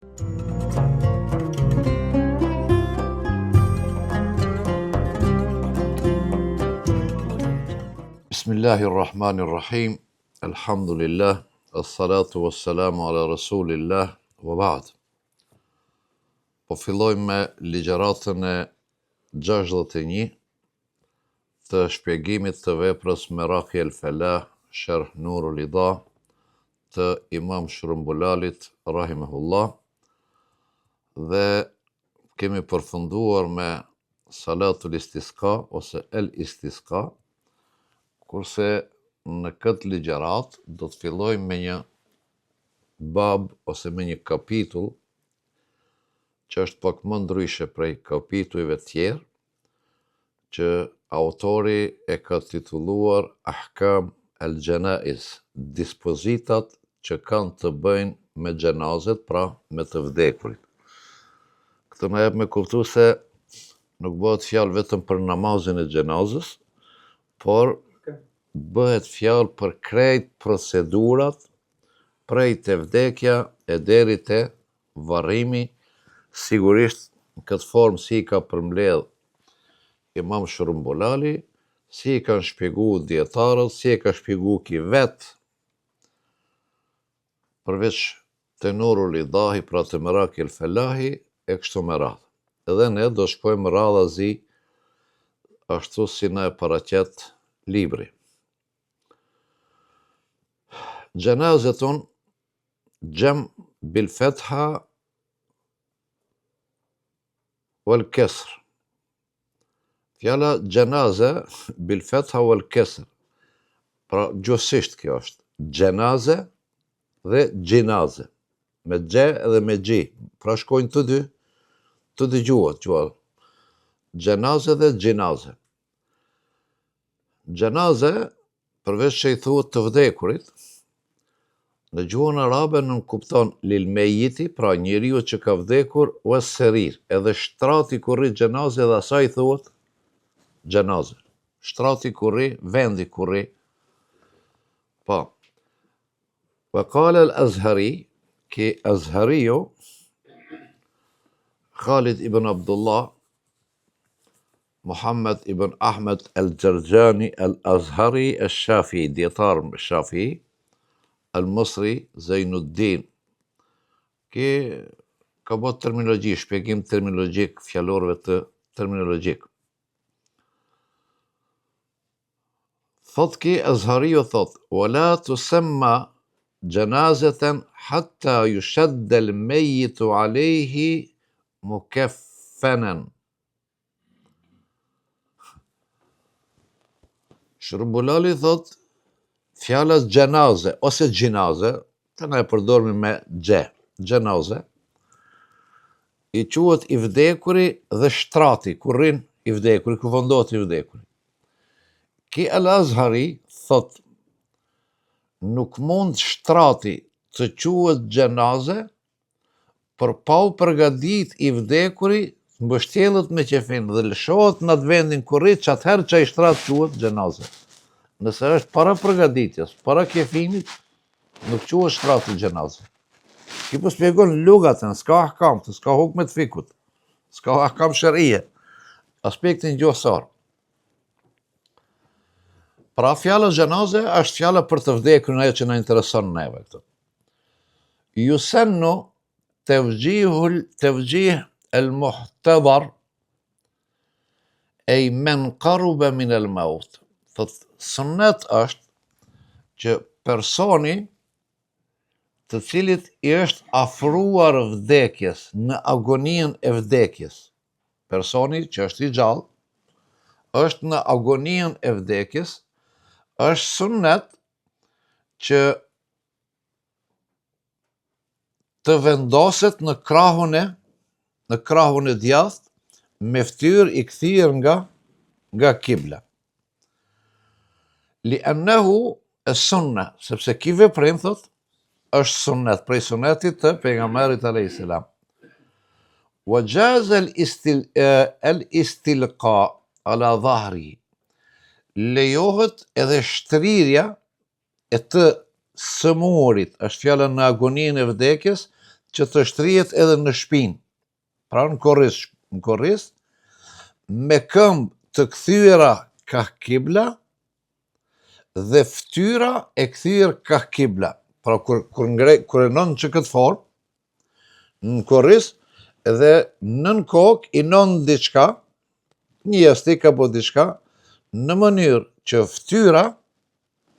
Bismillahirrahmanirrahim. Alhamdulillah, as-salatu was-salamu ala rasulillah, wa ba'd. Po fillojmë me ligjëratën e 61 të shpjegimit të veprës Meraki el-Falah, Sharh Nurul Ida të Imam Shrumbulalit rahimahullah, dhe kemi përfunduar me Salatul Istisqa ose El Istisqa, kurse në këtë ligjërat do të fillojmë me një bab ose me një kapitull që është pak më ndryshe prej kapitujve tjerë, që autori e ka titulluar Ahkam el-Janaiz, dispozitat që kanë të bëjnë me xhenazet, pra me të vdekurit. Këtë na jep me kuptu se nuk bëhet fjalë vetëm për namazin e xhenazës, por bëhet fjalë për krejt procedurat prej të vdekja e deri te varrimi, sigurisht në këtë formë si i ka përmbledh Imam Shrumbulali, si i kanë shpjeguar dietarët, si e ka shpjeguar ki vet, përveç te Nurul Idahi, pra te Meraki el-Falahi, e kështu me radhë. Edhe ne do shkojmë radhazi ashtu si na e paraqet libri. Gjenazetun gjem bil fetha wal kesr. Fjala gjenaze bil fetha wal kesr. Pra gjosisht kjo është gjenaze dhe gjinaze. Me gje edhe me gji. Pra shkojnë të dy gjuhët. Gjenaze dhe gjinaze. Gjenaze, përveç që i thuhet të vdekurit, në gjuhën arabe nuk kupton lil mejiti, pra njeriu që ka vdekur, o serir, edhe shtrati kur rri gjenaze dhe asaj thuhet gjenaze. Shtrati kur rri, vendi kur rri. Pa. Wa qala al-Azhari, ki Azhariu, Khalid ibn Abdullah, Muhammad ibn Ahmed el-Gjergjani el-Azhari el-Shafi, dietar Shafi, el-Mosri Zainuddin, ki ka bërë terminologji, shpjegim terminologjik, fjalorëve të terminologjik. Thot ki Azhariu thot, wala tusamma janazatan hatta yushadda al-mayyitu alayhi mukaffanan. Shrumbulali thot, fjalas gjenaze ose gjinaze, të na e përdormi me gje, gjenaze, i quhet i vdekuri dhe shtrati, kur rrin i vdekuri, kur vendohet i vdekuri. Ki al-Azhari thot, nuk mund shtrati të quhet gjenaze për pa u përgadit i vdekuri, mbështjellet me qefin dhe lëshohet në atë vendin kur rrit, që atëherë që i shtrat quhet gjenaze. Nëse është para përgaditjes, para kefinit, nuk quhet shtrati gjenaze. Ki po shpjegon lugatën, s'ka ahkam, s'ka hukmet fikut, s'ka ahkam shërije, aspektin gjuhësor. Pra fjala gjenaze është fjala për të vdekurin, ajo që na intereson neve këtu. Yusannu tevgjih el-muhtadar ej men qaruba min el-maut. Thot, sunnet është që personi të cilit i është afruar vdekjes, në agonien e vdekjes, personi që është i gjallë, është në agonien e vdekjes, është sunnet që të vendoset në krahun e djathtë, me ftyrë i kthyer nga kibla. Li'annahu as-sunna, sepse ki veprim thot është sunnet, prej sunnetit të pejgamberit alayhis salam. Wa jaza al-istilqa ala dhahri, lejohet edhe shtrirja e të sëmurit, është fjala në agoninë e vdekjes, që të shtrihet edhe në shpinë, pra në korris, me këmbë të kthyera ka kibla dhe fytyra e kthyer ka kibla. Pra kur e nën që këtë formë, në korris, edhe nën kokë i nën diçka, një jastik apo diçka, në mënyrë që fytyra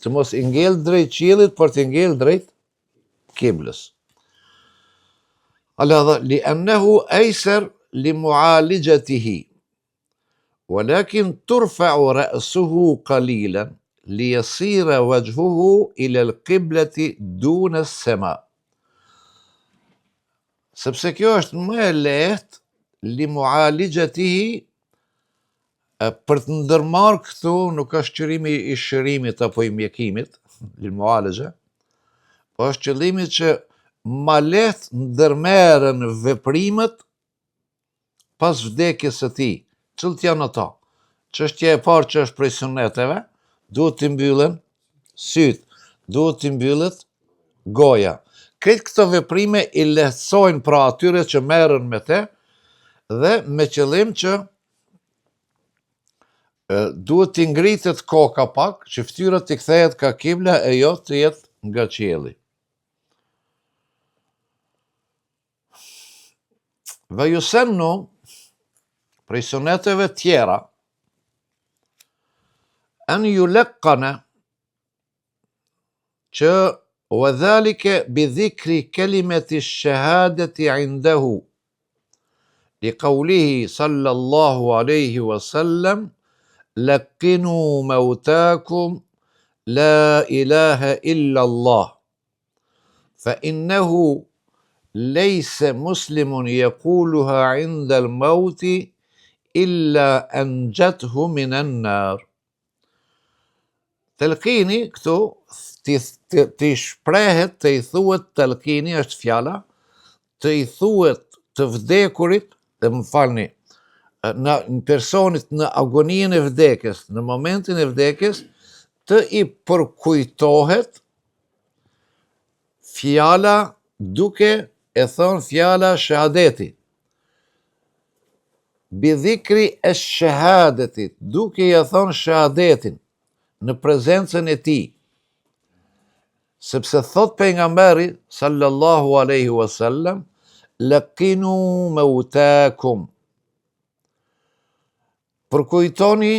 të mos i ngel drejt qiellit, por të ngel drejt kiblës. لأنه أيسر لمعالجته ولكن ترفع رأسه قليلا ليصير وجهه إلى القبلة دون السماء. Sepse kjo është më e lehtë limualigjatihi, për të ndërmarrë këtu nuk është qërimi i shërimit apo i mjekimit, limualigje, po është qëllimi që ma lehtë ndërmerren veprimet pas vdekjes së tij. Cilat janë ato? Çështja e parë që është prej suneteve, duhet të mbyllen syt, duhet të mbyllet goja. Këtë këto veprime i lehtësojnë pra atyre që merren me te, dhe me qëllim që duhet të ngritet koka pak, që fytyra të kthehet ka kibla e jo të jetë nga qielli. Ve yusennu, prej suneteve tjera, an yuleqqana, që وذلك بذكر كلمة الشهادة عنده لقوله صلى الله عليه وسلم لقنوا موتاكم لا إله إلا الله فإنه ليس مسلم يقولها عند الموت إلا أنجته من النار. Telkini këtu të i shprehet, të i thuhet telkini është fjala, të i thuhet të vdekurit, dhe më falni, në personit në agoninë e vdekjes, në momentin e vdekjes, të i përkujtohet fjala duke e thonë fjala shahadeti. Bidhikri e shahadetit, duke i e thonë shahadetin, në prezencën e tij. Sepse thot pejgamberi sallallahu alaihi wasallam, laqinu mautakum. Përkujtoni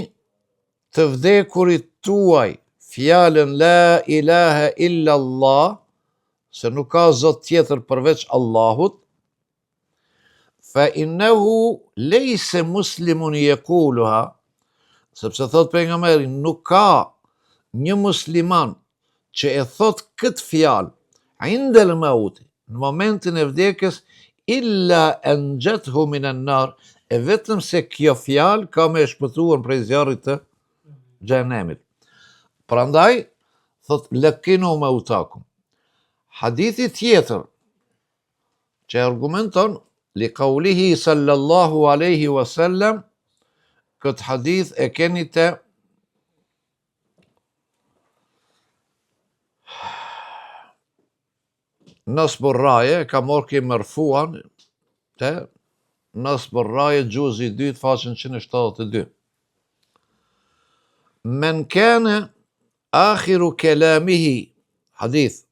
të vdekurit tuaj fjalën la ilaha illa Allah, se nuk ka zot tjetër përveç Allahut, fa innehu lejse muslimun yaquluha, sepse thot pejgamberi nuk ka një musliman që e thot këtë fjalë indel mauti, në momentin e vdekjes, illa anjathu minan nar, e vetëm se kjo fjalë ka me shpëtuar prej zjarrit të xhenemit. Prandaj thot laqinu mautakum. Hadithi tjetër që argumenton li qaulihi sallallahu alaihi wasallam, këtë hadith e keni të Nasb ar-Raya, ka marrë ke mërfuan të Nasb ar-Raya gjuzi 2 faqen 172. Men kana akhiru kelamihi, hadith,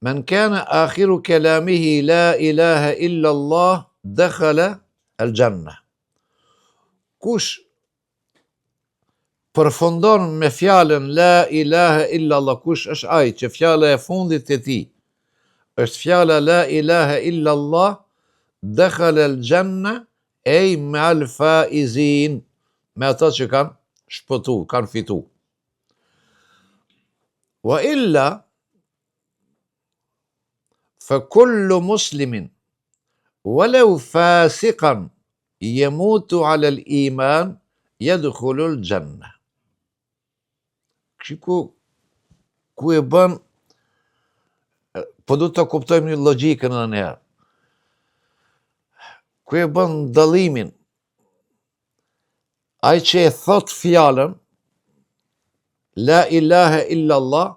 men kana akhiru kelamihi la ilaha illa Allah, dakhala al-janna. Kush përfundon me fjalën la ilaha illa Allah, kush është ai që fjala e fundit e tij është fjala la ilaha illa Allah, dakhala al-janna, ej ma'al faizin, me ata që kanë shpëtu, kanë fitu. Wa illa fa kullu muslimin walau fasiqan yamutu ala al-iman yadkhulu al-janna. Ku e bën, po du të kuptojmë një logjikën edhe një herë. Ku e bën dallimin ai që e thot fjalën la ilaha illa Allah,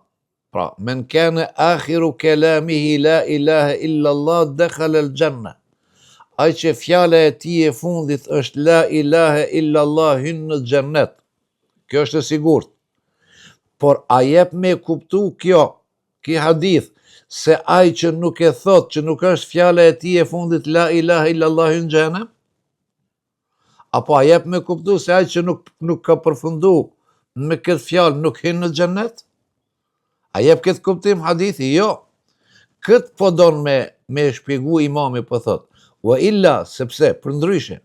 Pra, men kane akhiru kelamihi la ilaha illa Allah dakhala al-janna. Ai që fjala e tij e fundit është la ilaha illa Allah hyn në xhennet. Kjo është e sigurt. Por a jep me kuptu ky hadith, se ai që nuk e thot, që nuk është fjala e tij e fundit la ilaha illa Allah hyn në xhenem? Apo a jep me kuptu se ai që nuk ka përfundu me këtë fjalë nuk hyn në xhennet? A jep këtë kuptim hadithi? Jo. Këtë po don me shpjegu imami, po thot. Wa illa, sepse, për ndryshe,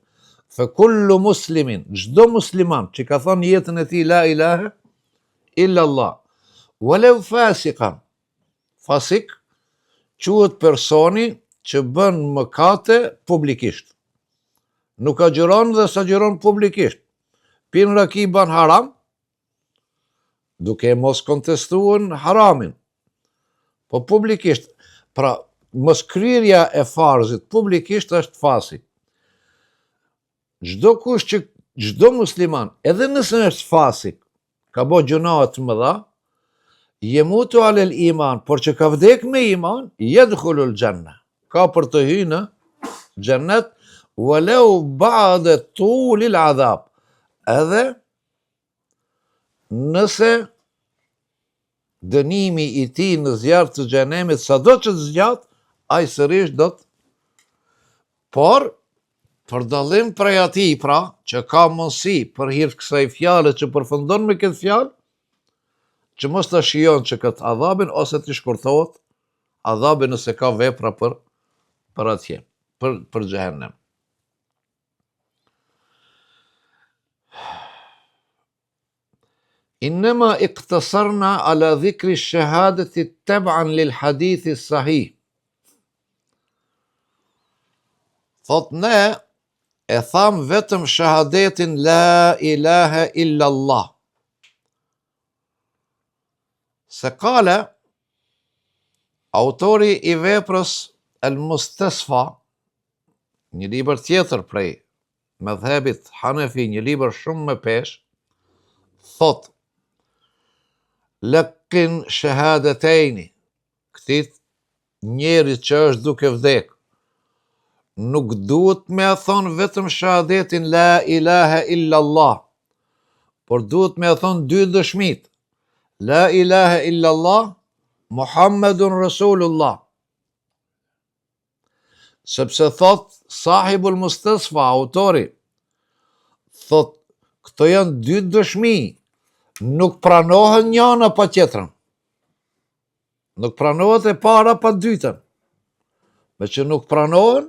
fe kullu muslimin, çdo musliman që ka thonë jetën e tij la ilaha illa Allah, walau fasikan, fasik, quhet personi që bën mëkate publikisht. Nuk agjeron dhe s'agjeron publikisht. Pin raki ban haram, duke mos kontestuar haramin, po publikisht. Pra, mos kryerja e farzit publikisht është fasik. Çdo musliman, edhe nëse është fasik, ka bo gjuna të mëdha, jemutu alel iman, por që ka vdek me iman, yadkhulul janna. Ka për të hyrë në xhennet, walau ba'da tulil adhab. Edhe nëse dënimi i tij në zjarr të xhenemit sado që të zgjat, ai sërish do të, por për dallim prej atij, pra, që ka mundësi për hir të kësaj fjale që përfundon me këtë fjalë, që mos ta shijon që këtë adhabin ose të shkurtohet adhabin nëse ka vepra për atje, për xhehenem. إنما اقتصرنا على ذكر الشهادة تبعا للحديث الصحيح. Thot ne e tham vetëm shahadetin la ilaha illa Allah. Se kale, autori i veprës El Mustasfa, një libër tjetër prej mëdhebit Hanefi, një libër shumë më pesh, thot, lakin shahadatejni, këtit njerit që është duke vdek, nuk duhet me a thonë vetëm shahadetin la ilaha illa Allah, por duhet me a thonë dy dëshmit, la ilaha illa Allah, Muhammedun Rasulullah. Sepse thot sahibul Mustasfa, autori, thot, këto janë dy dëshmi, nuk pranohen njëna pa tjetrën. Nuk pranohet e para pa dytën. Me që nuk pranohen,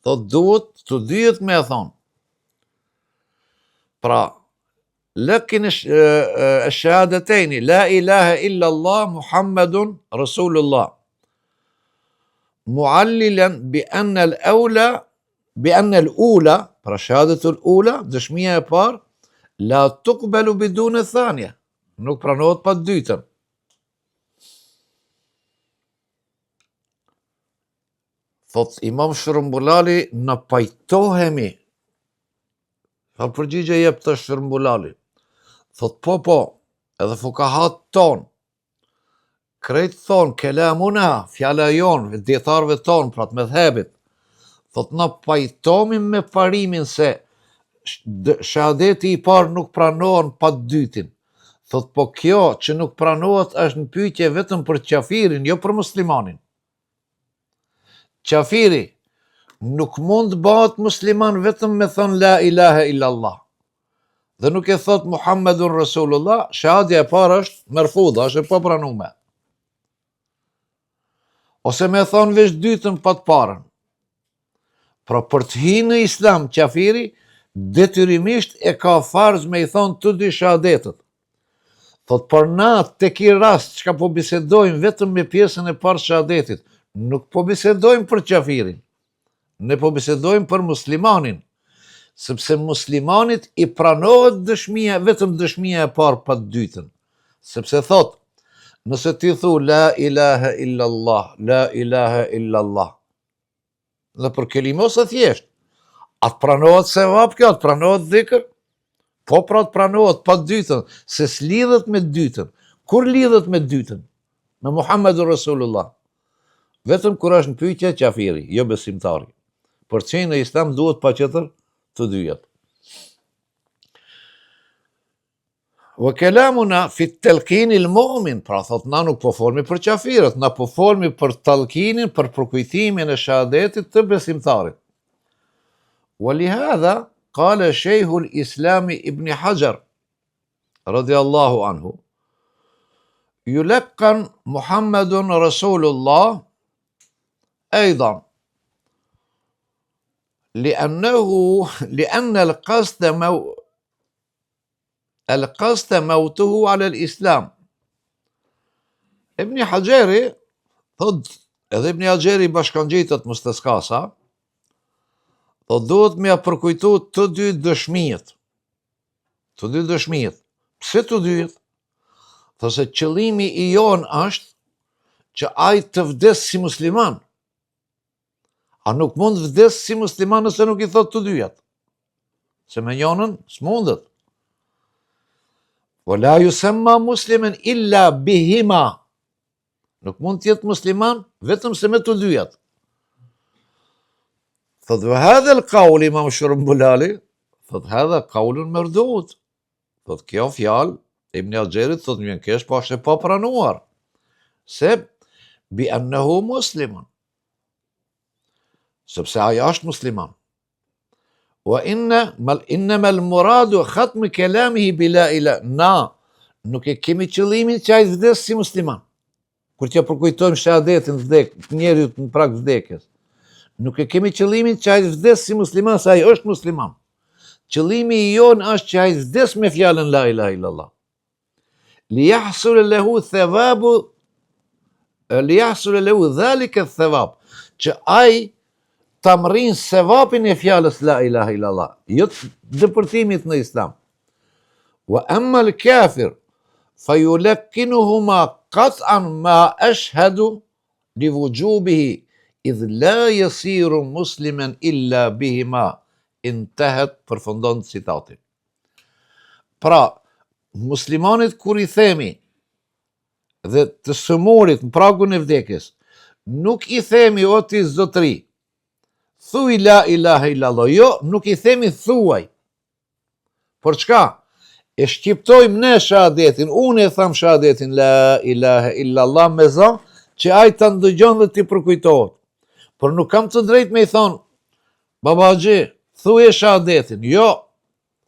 thot duhet të dyjet me e thonë. Pra, lakin ash-shahadatayn la ilaha illa Allah Muhammedun Rasulullah. Muallilan bi anna al-ula, pra shahadatul ula, dëshmia e parë, la tuqbalu bidun e thania, nuk pranohet pa dytën. Thot Imam Shërbulali, në pajtohemi. Fa përgjigje jep të Shërbulali. Thot po, edhe fukahat ton, krejt thon, kelamuna, fjala jon, djetarve ton, pra të medhebit, thot në pajtohemi me parimin se shahadeti i parë nuk pranohen pa dytin. Thot po kjo që nuk pranohet është në pyetje vetëm për qafirin, jo për muslimanin. Qafiri nuk mund bëhet musliman vetëm me thonë la ilaha illa Allah. Dhe nuk e thot Muhammedun Rasulullah, shahadja e parë është mërfudha, është e pa pranume. Ose me thonë veç dytën pa të parën. Pra për të hyrë në islam, qafiri detyrimisht e ka farz me i thonë të dy shahadetet. Thot për na të ki rast që ka po bisedojmë vetëm me pjesën e parë shahadetit, nuk po bisedojmë për qafirin, ne po bisedojmë për muslimanin, sepse muslimanit i pranohet dëshmia, vetëm dëshmia e parë pa dytën. Sepse thot, nëse ti thu la ilaha illa Allah, la ilaha illa Allah, dhe për kelimos e thjesht, atë pranohet sevap kjo, atë pranohet dhikër, po pra të pranohet pa dytën, se s'lidhet me dytën. Kur lidhet me dytën? me Muhammedur Rasulullah. Vetëm kur është në pyetje qafiri, jo besimtari. Për çënë në Islam duhet patjetër të dyjat. Wa kalamuna fi at-talqin al-mu'min, pra thot na nuk po folmi për qafirët, na po folmi për talqinin, për përkujtimin e shahadetit të besimtarit. ولهذا قال شيخ الإسلام ابن حجر رضي الله عنه يلقن محمد رسول الله أيضا لأن القصد موته على الإسلام. ابن حجري ضد ابن حجري bashkangjitet Musteskasa, po duhet me përkujtu të dy dëshmijet. Të dy dëshmijet. Pse të dyjet? Those qëllimi i jon është që ai të vdes si musliman. A nuk mund vdes si musliman nëse nuk i thot të dyjat. Se me njonën s'mundet. Wala yusamma musliman illa bihima. Nuk mund të jetë musliman vetëm se me të dyjat. Thot وهذا القول Imam Shurmbulali, thot hadha qaulun mardud. Thot kjo fjalë Ibn Haxherit thot vjen kesh po është e pa pranuar. Se bi annahu muslimun. Sepse ai është musliman. Wa innama al-muradu khatm kalamihi bila ila. Na nuk e kemi qëllimin që ai vdes si musliman. Kur t'ja përkujtojmë shahadetin njeriut në prag vdekjes. Nuk e kemi qëllimin që ai vdes si musliman, se ai është musliman. Qëllimi i jon është që ai vdes me fjalën la ilaha illallah. Liyahsul lahu dhalika ath-thawab. Që ai ta mrin sevapin e fjalës la ilaha illallah, jo dëpërtimit në Islam. Wa amma al-kafir fayulaqqinuhuma qat'an ma ashhadu liwujubihi idh la yasiru musliman illa bihima. Intahet, përfundon citatin. Pra, muslimanit kur i themi dhe të sëmurit në pragun e vdekjes, nuk i themi o ti zotri, thuj la ilaha illallah, jo, nuk i themi thuaj. Por çka? E shqiptojmë ne shahadetin, unë e tham shahadetin la ilaha illallah me zë, që ai ta ndëgjon dhe ti përkujtohet. Por nuk kam të drejtë me i thonë, babaxhi, thuaj shahadetin. Jo,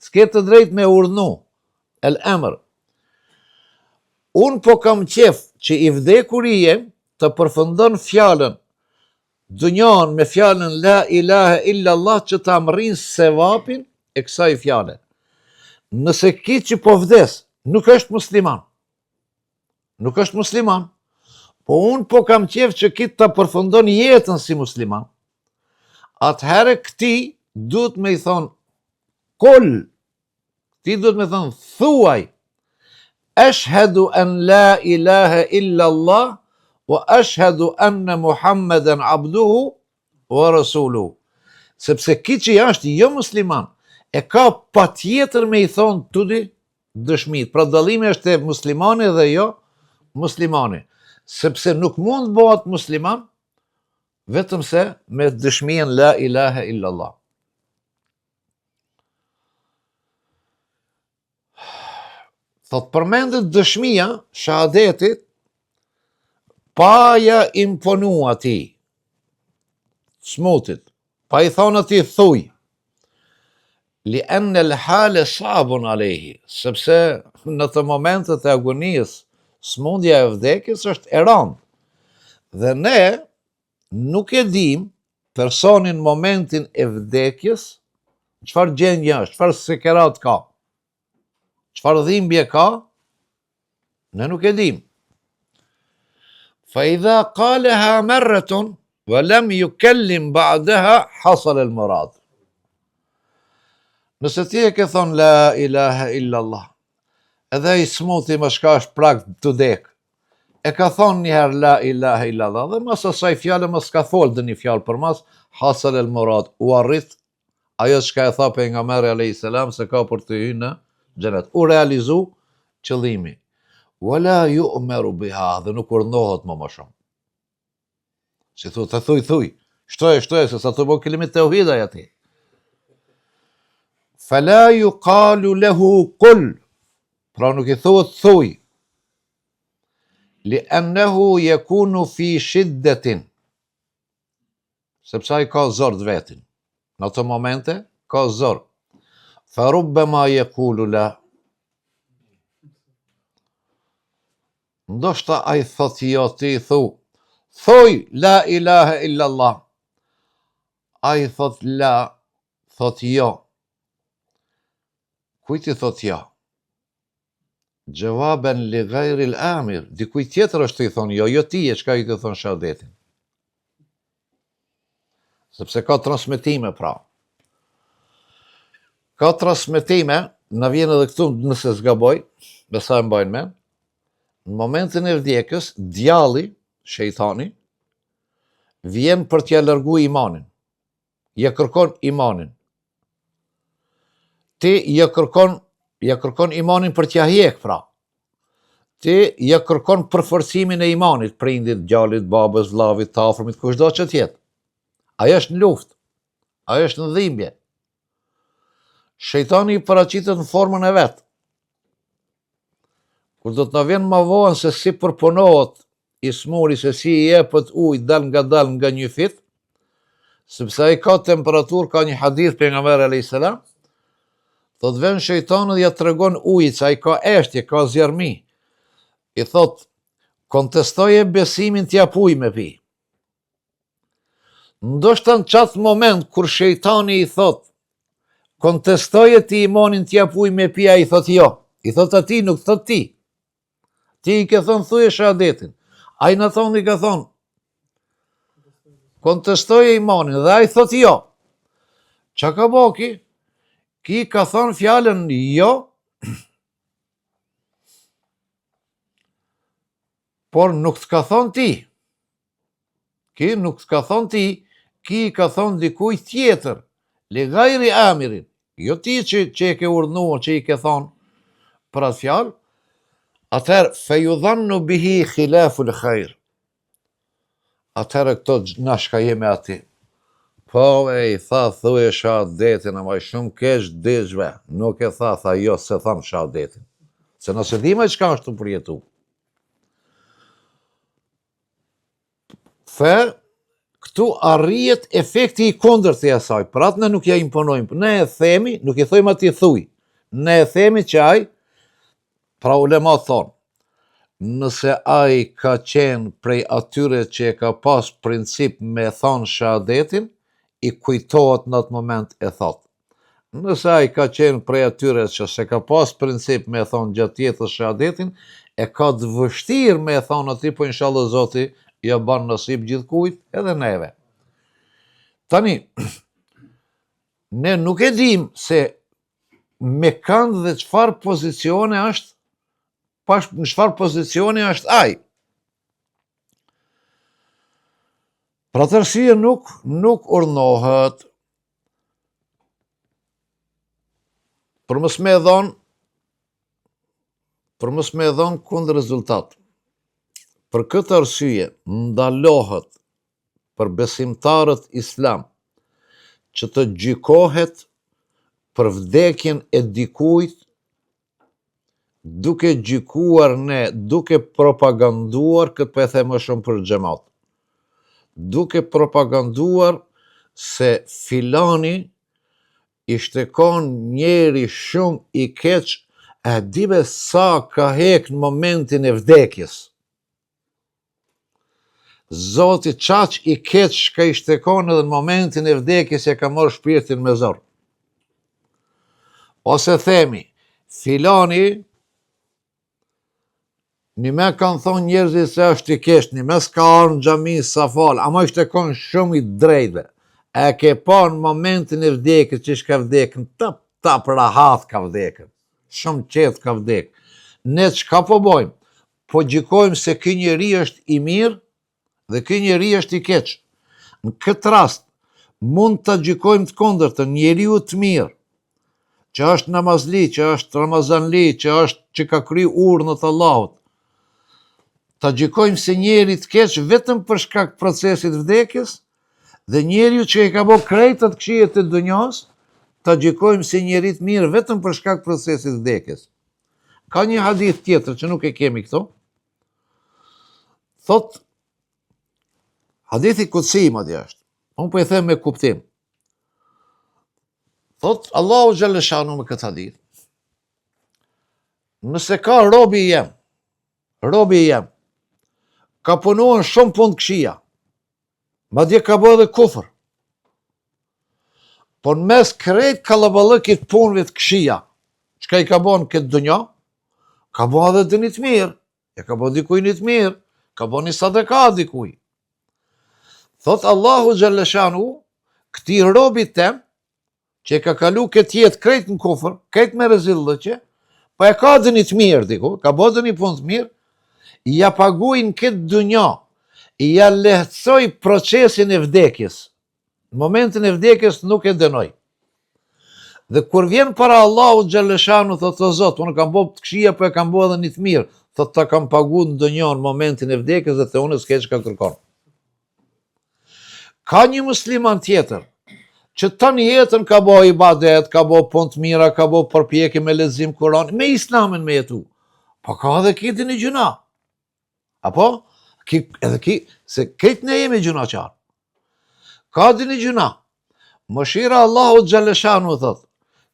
s'ke të drejtë me urdhnu. El emër. Unë po kam qef që i vdekurije të përfundon fjalën dënjan me fjalën la ilaha illallah që ta mrin sevapin e kësaj fjale. Nëse ki që po vdes, nuk është musliman. Nuk është musliman. Po unë po kam qef që ki të përfundon jetën si musliman. Atëherë këti duhet me i thonë kol. Ti duhet me thonë thuaj. Ashhadu an la ilaha illallah wa ashhadu anna Muhammeden abduhu wa rasuluhu. Sepse ki që është jo musliman, e ka pa tjetër me i thonë të di dëshmit. Pra dallimi është e muslimani dhe jo muslimani. Sepse nuk mund bëhet musliman vetëm se me dëshmien la ilaha illallah. Thot përmendet dëshmia, shahadetit, pa ja imponu ati, smutit, pa i thonë ati thuj, li enne l'hale sabun alehi, sepse në të momentet e agonisë, smundja e vdekjes është e rëndë. Dhe ne nuk e dim personin momentin e vdekjes, çfarë gjendje është, çfarë sekerat ka, çfarë dhimbje ka, ne nuk e dim. Fa idha qalaha marratun wa lam yukallim ba'daha hasal al-murad. Nëse ti e ke thonë la ilaha illallah, edhe i smuti më shkash prag të dek, e ka thonë njëherë la ilaha illallah, dhe mas asaj fjale mas ka folë dhe një fjallë për mas, hasal el murad, u arrit, ajo që e tha pejgamberi alayhis salam se ka për të hyrë në xhenet, u realizu qëllimi. wala yu'maru biha, dhe nuk urdhnohet më shumë. Si të thuj, shtoje, se sa të bëjë kelimit tauhid ai aty. Fala yuqalu lahu qul, pra nuk I thuhet thuj, li'annahu yakunu fi shiddatin, sepse ai ka zor të vetin. Në ato momente ka zor. Fa rubbama yaqulu la, ndoshta ai thot jo, ti thuj la ilaha illa Allah. Ai thot la, thot jo. Kujt I thot jo? Gjawaben li gajri l'amir, dikuj tjetër është I thonë jo, jo ti e çka I të thonë shahadetin. Sepse ka transmetime pra. Ka transmetime, në vjen edhe këtu nëse zgaboj, besa e mbajnë me, në momentin e vdekjes, djalli, shejtani, vjen për t'ja largu imanin. Ja kërkon imanin. Ti ja kërkon imanin për t'ja hjek pra. Ti ja kërkon përforcimin e imanit, prindit, djalit, babës, vllavit, të afërmit, kushdo që tjetë. Ajo është në luftë, ajo është në dhimbje. Shejtani I paraqitet në formën e vet. Kur do të na vjen ma vonë se si përpunohet I smuri, se si I jepet ujë dal nga një fit, sepse ai ka temperaturë, ka një hadith pejgamberi alayhis salam, thot vjen shejtani dhe ja tregon ujit se ai ka eshtje, ka zjarmi. I thot, kontestoje besimin t'ja ujë me pi. Ndoshta në qatë moment kur shejtani I thot, kontestoje ti imanin t'ja ujë me pi, ai thot jo. I thot ati, nuk thot ti. Ti I ke thonë thuje shahadetin. Ai në thonë I ka thonë, kontestoje imanin, dhe ai thot jo. Qa ka bo ki? Ki ka thonë fjallën jo, por nuk t'ka thonë ti. Ki nuk t'ka thonë ti, ki ka thonë dikuj tjetër, li gajri amirin, jo ti që e ke urdhnuar, që I ke thonë për atë fjallë, atëherë fejudhannu bihi khilaful khair. Atëherë këto na shka jemi ati. Po I tha thuje shahadetin, ama shumë keq dishve, nuk e tha jo se tham shahadetin. Se nëse dhime çka është të përjetu. Këtu arrijet efekti I kundërt I asaj, për atë ne nuk ja imponojmë, ne e themi, nuk I thojmë ati thuj, ne e themi që ai, pra ulema thonë, nëse ai ka qenë prej atyre që e ka pas princip me thonë shahadetin, I kujtohet në atë moment e thot. Nëse ai ka qenë prej atyre që se ka pas princip me thonë gjatë jetës shahadetin, e ka të vështirë me thonë ati, po inshallah Zoti ja ban nasib gjithkujt edhe neve. Tani, ne nuk e dim se me kanë dhe çfarë pozicione është, në çfarë pozicioni është ai. Pra të arsye nuk urdhnohet për mos me dhon kundër rezultat. Për këtë arsye ndalohet për besimtarët islam që të gjykohet për vdekjen e dikujt duke gjykuar ne, duke propaganduar, këtë për e the më shumë për xhamat, duke propaganduar se filani I shtekon njeri shumë I keq, e dive sa ka hek në momentin e vdekjes. Zoti qaq I keq ka I shtekon edhe në momentin e vdekjes e ka marrë shpirtin me zor. Ose themi, filani, një me kanë thonë njerëzit se është I keq, një me s'ka arë në xhami sa falë, ama I shtekon shumë I drejtve. E ke pa në momentin e vdekjes që shka vdekën, ta për rahat ka vdekën, shumë qetë ka vdekën. Ne çka po bojmë? Po gjykojmë se ky njeri është I mirë dhe ky njeri është I keq. Në këtë rast, mund të gjykojmë të kundërtën, njeriu të mirë, që është namazli, që është ramazanli, që ka kry urnët Allahut, ta gjykojmë se njeri të keq vetëm për shkak procesit vdekjes, dhe njeriu që e ka bërë krejt atë këqijet e dunjos, ta gjykojmë se njeri të mirë vetëm për shkak procesit vdekjes. Ka një hadith tjetër që nuk e kemi këto. Thot, hadithi kutsi madje është. Unë po e them me kuptim. Thot, Allahu xhaleshanu me këtë hadith. Nëse ka robi jem, ka punuar shumë punë këqija, madje ka bërë dhe kufër. Por në mes krejt kallaballëkit punëve të këqija, çka i ka bën këtë dunjë, ka bën edhe dëni të mirë, e ka bën dikujt një të mirë, ka bën një sadaka dikujt. Thot Allahu xhaleshanu, këtij robit tem, që ka kalu këtë jetë krejt në kufër, krejt me rrezillëqe, po e ka dëni të mirë diku, ka bën dëni punë të mirë, ja paguajnë këtë dunjë, ja lehtësoj procesin e vdekjes. Në momentin e vdekjes nuk e dënoj. Dhe kur vjen para Allahu xhaleshanu, thot o Zot, unë kam bërë të këqija, po e kam bërë edhe një të mirë, thot ta kam paguar në dunjë në momentin e vdekjes dhe unë s'ke çka kërkon. Ka një musliman tjetër që tani jetën ka bërë ibadet, ka bërë punë të mira, ka bërë përpjekje me lexim Kur'an, me Islamin me jetu. Po ka edhe këtë një gjuna. Apo? Se këtë ne jemi gjuna qarë. Ka dhe një gjuna. Mëshira Allahu xhaleshanu thot,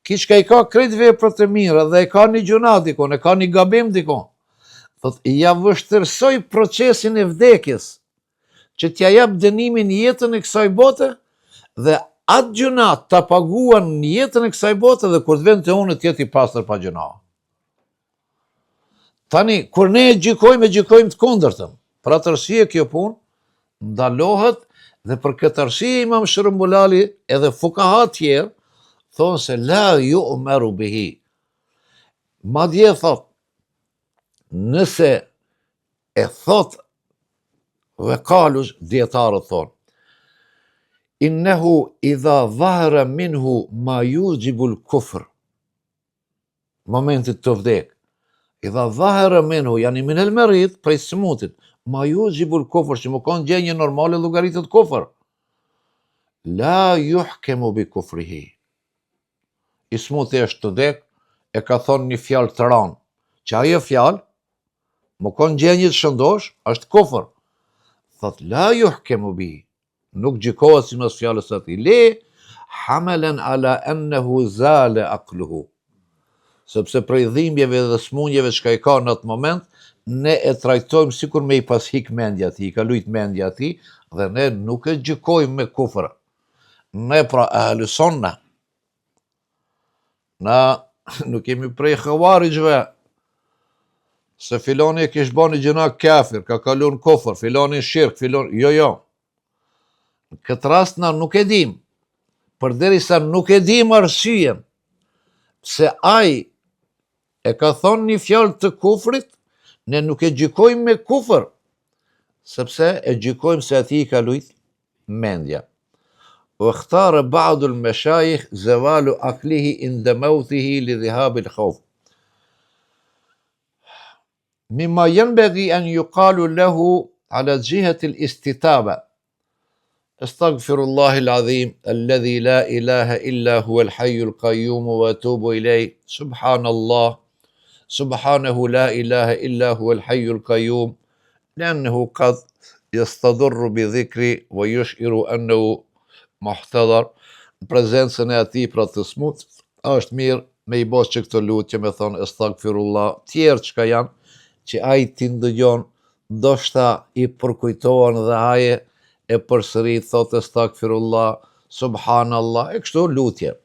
kiç ka i ka krejt veprat të mira dhe e ka një gjuna dikon, e ka një gabim dikon. Thot, ja vështërsoj procesin e vdekjes, që t'ja jap dënimin jetën e kësaj bote, dhe atë gjuna ta paguan në jetën e kësaj bote dhe kur të vend të unë t'jeti pastër pa gjuna. Tani, kur ne e gjykojmë të kundërtën. Për atë arsye kjo punë ndalohet dhe për këtë arsye Imam Shërbulali edhe fukaha tjerë thonë se la yu'maru bihi. Madje thot, nëse e thot dhe kalush dietarët thonë, innehu idha dhahara minhu ma yujibu al-kufr. Momentit të vdek. Idha dhahara minhu, yani min al-marid, prej smutit, ma yujibu al-kufr, që më kanë gjenje normale llogaritet kufër. La yuhkemu bi kufrihi. I smuti është të vdek, e ka thonë një fjalë të ranë, që ajo fjalë, më kanë gjenje të shëndosh, është kufër. Thot, la yuhkemu bi. Nuk gjikohet si mas fjallës ati. Le, hamelen ala ennehu zale aqluhu. Sepse prej dhimbjeve dhe smundjeve që ka i ka në atë moment, ne e trajtojmë sikur me i pas hik mendja ti, i ka lujt mendja ti, dhe ne nuk e gjikojmë me kufër. Ne pra ahlusonna. Na nuk kemi prej xhawarijve, se filoni e kish bani gjëna kafir, ka kalun kufër, filoni shirk, filoni, jo. Në këtë rast na nuk e dim, përderisa nuk e dim arsyen, se ai e ka thonë një fjalë të kufrit, ne nuk e gjykojmë me kufër, sepse e gjykojmë se ati i ka lujt mendja. واختار بعض المشايخ زوال عقله عند موته لذهاب الخوف. مما ينبغي أن يقال له على جهة الاستتابة: استغفر الله العظيم الذي لا إله إلا هو الحي القيوم وأتوب إليه. سبحان الله سبحانه لا إله إلا هو الحي القيوم، لأنه قد يستضر بذكري ويشعر أنه محتضر. Prezencën e ati pra të smut, është mirë me i bos që këtë lutje, me thonë estagfirullah, tjerë që ka janë, që aji ti ndëgjon, ndoshta i përkujtohen dhe aje e përsërit, thotë estagfirullah, subhanallah, e kështu lutje.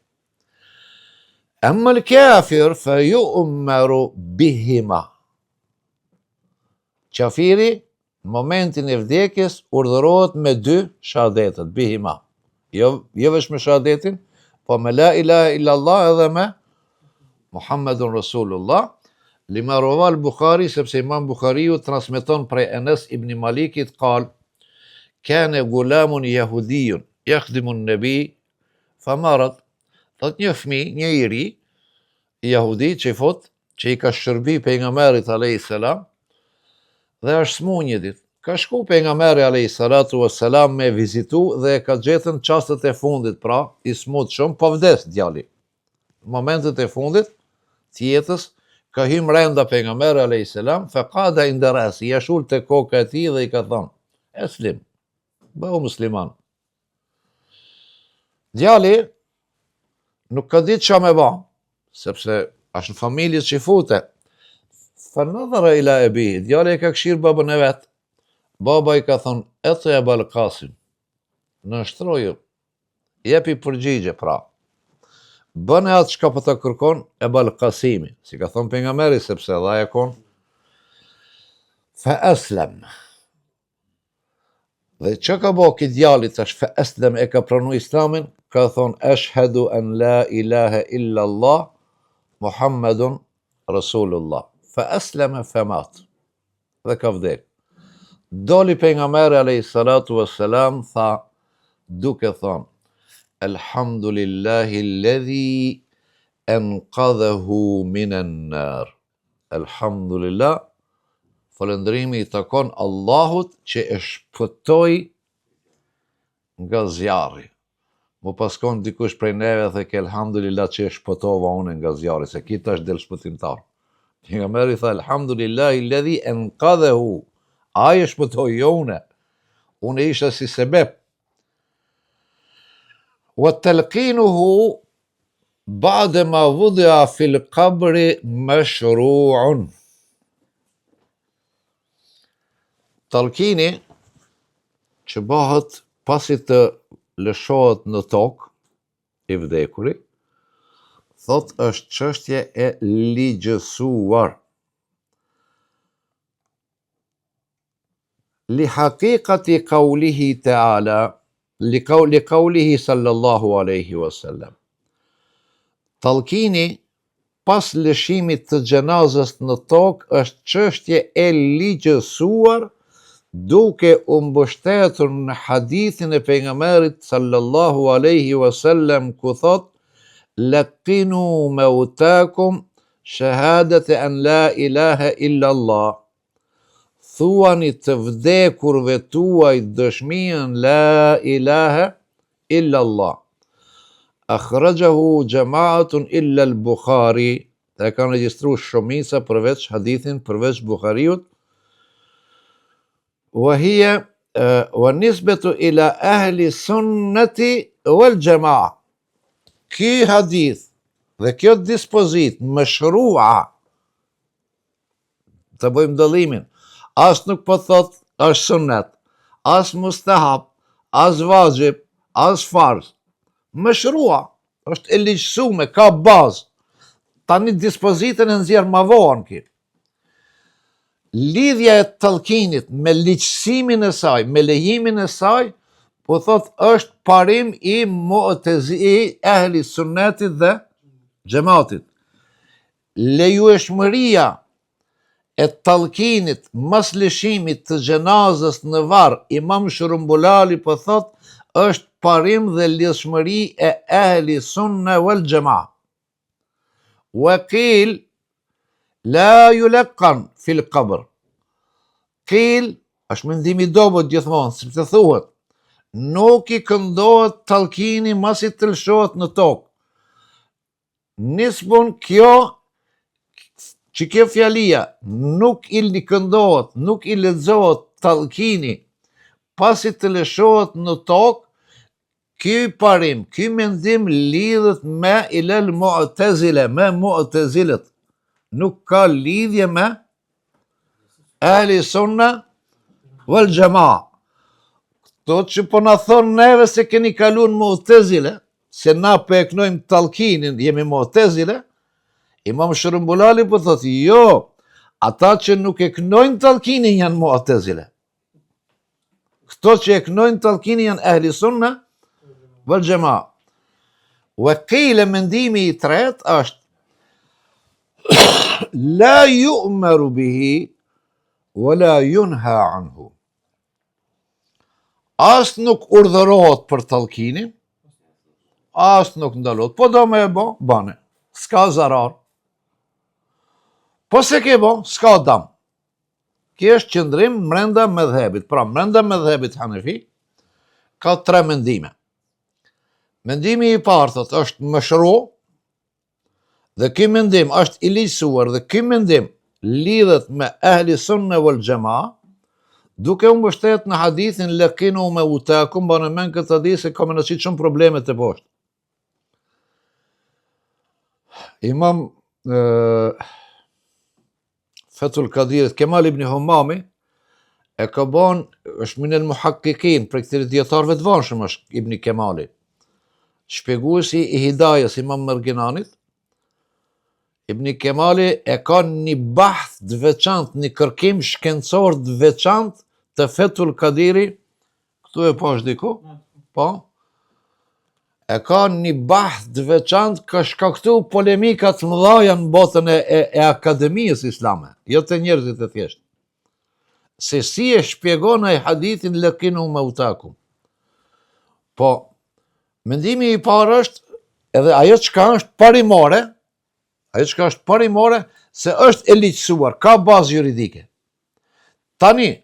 Amma l-kafir fa yu'maru bihima. Qafiri, në momentin e vdekjes, urdhërohet me dy shahadetet, bihima. Jo veç me shahadetin, po me la ilaha illallah edhe me Muhammedun Rasulullah. Lima roval Bukhari, sepse Imam Bukhariu transmeton prej Enes ibn Malikit, qal, kane gulamun jahudijun, jakhdimun nebi, famarat, thot një fmi, një i ri, jahudi që i fot, që i ka shërbi pejgamberit a.s. dhe është smunjë ditë. Ka shku pejgamberi alayhi salatu wassalam me vizitu dhe ka gjetën çastet e fundit, pra i smut shumë, po vdes djali. Në momentet e fundit të jetës ka hyrë brenda pejgamberi alayhi salam, faqada inda rasi, ja shul te koka e tij dhe i ka thënë: "Eslim, bëhu musliman." Djali nuk ka ditë ç'a me bë, sepse është në familje që i fute. Fanadhara ila ebihi, djali e ka këshirë babën e vet. Baba i ka thënë: "Eti e Abul Qasim, nështroju, jepi përgjigje pra. Bëne atë çka po të kërkon Abul Qasimi", si ka thënë pejgamberi, sepse dha e kon. Fa aslam. Dhe që ka bo ki djali tash, fa aslam, e ka pranu islamin, ka thonë: "Ashhadu an la ilaha illa Allah, Muhammedun Rasulullah." Fa aslama fa mat. Dhe ka vdek. Doli pejgamberi alayhi salatu wassalam, tha duke thonë: "Elhamdulillahi alladhi anqadhahu minan nar." Elhamdulillah, falëndrimi i takon Allahut që e shpëtoi nga zjarri. Mu paskon dikush prej neve dhe ke elhamdulillah që e shpëtova unë nga zjarri, se kita është del shpëtimtar. Pejgamberi tha: "Elhamdulillahi alladhi anqadhahu." Ai e shpëtoi, jo une. Unë isha si sebeb. Wa talqinuhu ba'da ma wudi'a fil qabri mashru'un. Talqini që bëhet pasi të lëshohet në tokë i vdekuri, thot është çështje e ligjësuar. Li haqiqati qawlihi ta'ala, li qawlihi sallallahu alaihi wasallam. Talqini pas lëshimit të gjenazës në tokë është çështje e ligjësuar, duke u mbështetur në hadithin e pejgamberit sallallahu alaihi wasallam ku thot: "Laqinu mautakum shahadata an la ilaha illa Allah." Thuani të vdekurve tuaj dëshminë la ilaha illa Allah. Akhrajahu jama'atun illa al-Bukhari. Dhe kanë regjistruar shumica përveç hadithin, përveç Buhariut. وهي والنسبة إلى أهل السنة والجماعة. Ky hadith dhe kjo dispozit mashrua, të bëjmë dëllimin, as nuk po thot është sunnet, as mustahab, as vajib, as farz. Mashrua është e ligjësuar, ka bazë. Tani dispozitën e nxjerr ma vonë ki. Lidhja e talqinit me ligjësimin e saj, me lejimin e saj, po thot është parim i ehli sunnetit dhe xhamatit. Lejueshmëria e talqinit mas lëshimit të gjenazës në varr, Imam Shërumbulali po thot është parim dhe lidhshmëri e ehli sunne wal xhamaa. Wa qil la yulaqan fil qabr. Qil është mendimi i dobët gjithmonë, sepse thuhet nuk i këndohet talqini masi të lëshohet në tokë. Nisbun kjo që kjo fjalia nuk i këndohet, nuk i lexohet talqini pasi të lëshohet në tokë, ky parim, ky mendim lidhet me ilal mu'tazile, me mu'tazilet. Nuk ka lidhje me ahli sunna wal jamaa. Këto që po na thonë neve se keni kaluar në mu'tazile, se na po e knojmë talqinin, jemi mu'tazile, Imam Shërumbulali po thotë, jo, ata që nuk e knojnë talqinin janë mu'tazile. Këto që e knojnë talqinin janë ahli sunna wal jamaa. Wa qila, mendimi i tretë është la yu'maru bihi wa la yunha anhu. As nuk urdhërohet për talqinin, as nuk ndalohet. Po do me e bo, bane, s'ka zarar. Po se ke bo, s'ka dam. Kjo është qëndrim brenda medhebit. Pra, brenda medhebit Hanefi ka 3 mendime. Mendimi i parë thot është mashru, dhe ky mendim është i ligjësuar dhe ky mendim lidhet me ehli sunne wal jamaa, duke u mbështet në hadithin lakinu me utakum, banë men këtë hadith se ka mënaqit shumë probleme të poshtë. Imam Fathul Qadirit Kemal ibn Humami e ka bon, është minel muhakkikin, për këtiri djetarëve të vanshëm është Ibn Kemali. Shpjeguesi i Hidayës Imam Merginanit, Ibn Kemali e ka një bahth të veçantë, një kërkim shkencor të veçantë të Fathul Qadiri, këtu e po është diku, po, e ka një bahth të veçantë ka shkaktu polemikat mëdhaja në botën e akademijës islame, jo të njerëzit e thjeshtë. Se si e shpjegon ai hadithin lakinu mautakum. Po, mendimi i parë është, edhe ajo çka është parimore, se është e ligjësuar, ka bazë juridike. Tani,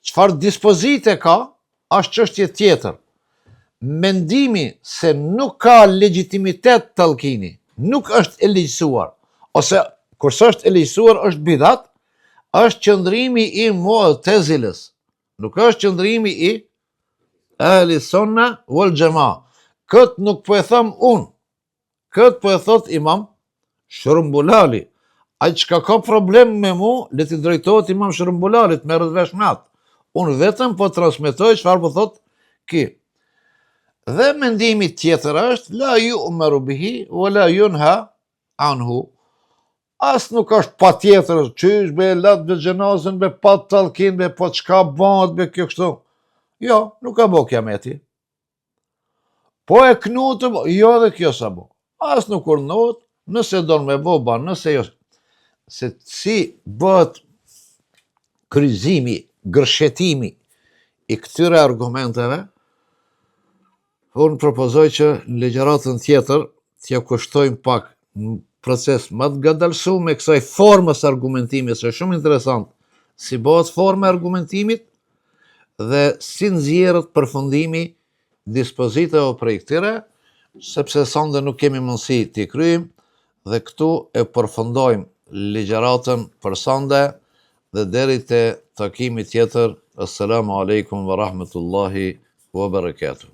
çfarë dispozite ka, është çështje tjetër. Mendimi se nuk ka legjitimitet tallkini, nuk është e ligjësuar, ose kurse është e ligjësuar është bidat, është qëndrimi i Mu'tazilës, nuk është qëndrimi i ehli sunna wal jamaa. Këtë nuk po e them unë, këtë po e thot Imam Shërumbulali. Ai çka ka problem me mu, le t'i drejtohet Imam Shërumbulalit, merret vesh me atë. Unë vetëm po transmetoj çfarë po thot ky. Dhe mendimi tjetër është la yu'maru bihi wa la yunha anhu. As nuk është pa tjetër, qysh be lat be gjenazën, be pat tallkin, be po çka bëhet, be kjo kështu. Jo, nuk ka bo kiameti. Po e knutë, jo dhe kjo sa bo. As nuk urnot, nëse do me bo, ban, nëse jo. Se si bëhet kryzimi, gërshetimi i këtyre argumenteve, unë propozoj që në ligjëratën tjetër t'ja kushtojmë pak në proces më të ngadalsu me kësaj formës argumentimit, se është shumë interesant si bëhet forma argumentimit dhe si nxjerrët përfundimi dispozitave prej këtyre, sepse sonde nuk kemi mundësi t'i kryejmë dhe këtu e përfundojmë ligjëratën për sonde dhe deri te takimi tjetër. Assalamu alaikum wa rahmatullahi wa barakatuh.